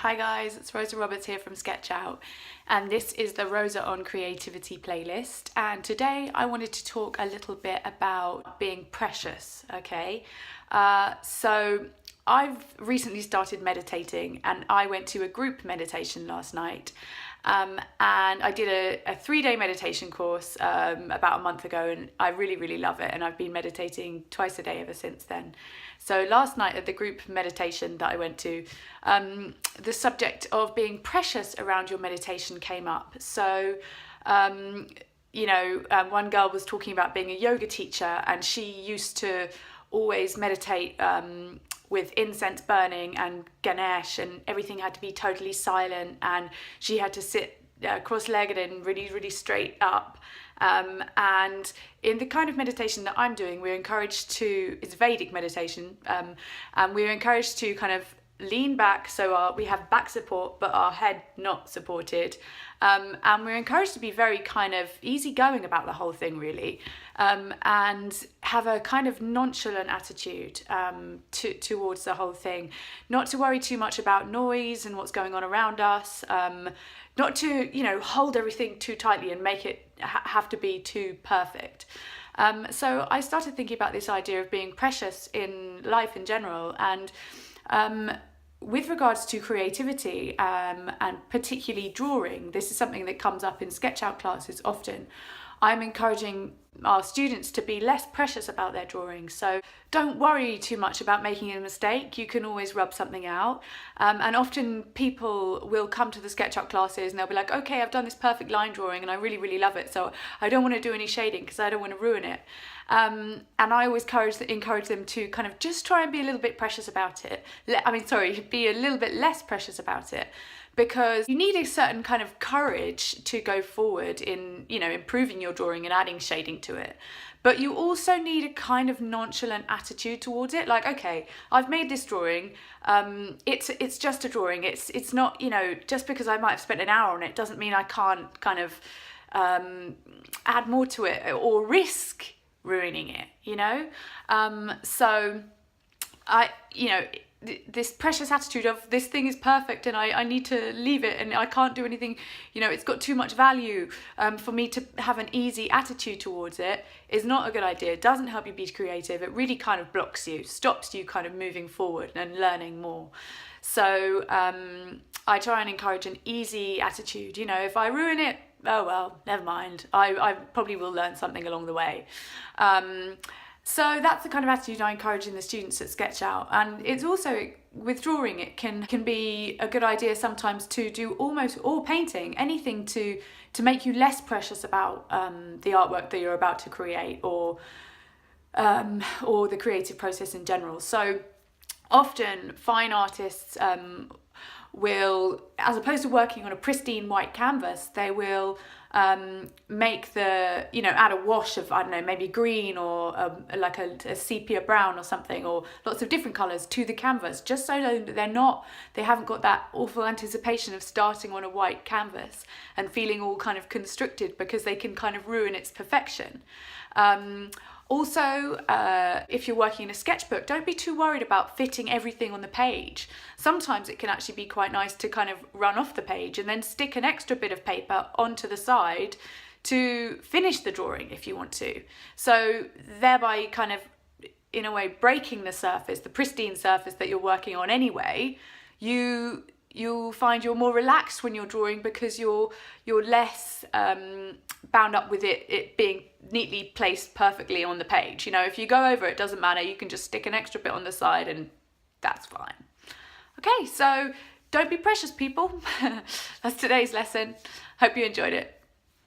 Hi guys, it's Rosa Roberts here from Sketch Out, and this is the Rosa on Creativity playlist. And today I wanted to talk a little bit about being precious, okay? So I've recently started meditating, and I went to a group meditation last night. And I did a 3-day meditation course about a month ago, and I really love it, and I've been meditating twice a day ever since then. So last night at the group meditation that I went to, the subject of being precious around your meditation came up. So one girl was talking about being a yoga teacher, and she used to always meditate with incense burning and Ganesh, and everything had to be totally silent, and she had to sit cross-legged and really straight up. And in the kind of meditation that I'm doing, we're encouraged to, it's Vedic meditation, and we're encouraged to kind of lean back, so we have back support but our head not supported, and we're encouraged to be very kind of easygoing about the whole thing really, and have a kind of nonchalant attitude towards the whole thing, not to worry too much about noise and what's going on around us, not to hold everything too tightly and make it have to be too perfect. So I started thinking about this idea of being precious in life in general, and with regards to creativity, and particularly drawing, this is something that comes up in Sketch Out classes often. I'm encouraging our students to be less precious about their drawing. So don't worry too much about making a mistake. You can always rub something out. And often people will come to the Sketch Out classes and they'll be like, okay, I've done this perfect line drawing and I really love it, so I don't want to do any shading because I don't want to ruin it. And I always encourage them to kind of just try and be a little bit precious about it. Be a little bit less precious about it, because you need a certain kind of courage to go forward in, improving your drawing and adding shading to it. But you also need a kind of nonchalant attitude towards it. Like, okay, I've made this drawing. It's just a drawing. It's not, just because I might have spent an hour on it doesn't mean I can't kind of add more to it or risk ruining it, so this precious attitude of this thing is perfect and I need to leave it and I can't do anything, it's got too much value for me to have an easy attitude towards it is not a good idea. It doesn't help you be creative. It really kind of blocks you, stops you kind of moving forward and learning more. So I try and encourage an easy attitude. If I ruin it, oh well, never mind. I probably will learn something along the way. So that's the kind of attitude I encourage in the students at Sketch Out. And it's also, with drawing, it can be a good idea sometimes to do almost, or painting, anything to make you less precious about the artwork that you're about to create, or the creative process in general. So often fine artists will, as opposed to working on a pristine white canvas, they will make add a wash of, maybe green or like a sepia brown or something, or lots of different colours to the canvas, just so that they haven't got that awful anticipation of starting on a white canvas and feeling all kind of constricted because they can kind of ruin its perfection. Also, if you're working in a sketchbook, don't be too worried about fitting everything on the page. Sometimes it can actually be quite nice to kind of run off the page and then stick an extra bit of paper onto the side to finish the drawing if you want to. So thereby kind of, in a way, breaking the surface, the pristine surface that you're working on anyway. You'll find you're more relaxed when you're drawing because you're less bound up with it being neatly placed perfectly on the page. If you go over, it doesn't matter. You can just stick an extra bit on the side and that's fine. Okay, so don't be precious, people. That's today's lesson. Hope you enjoyed it.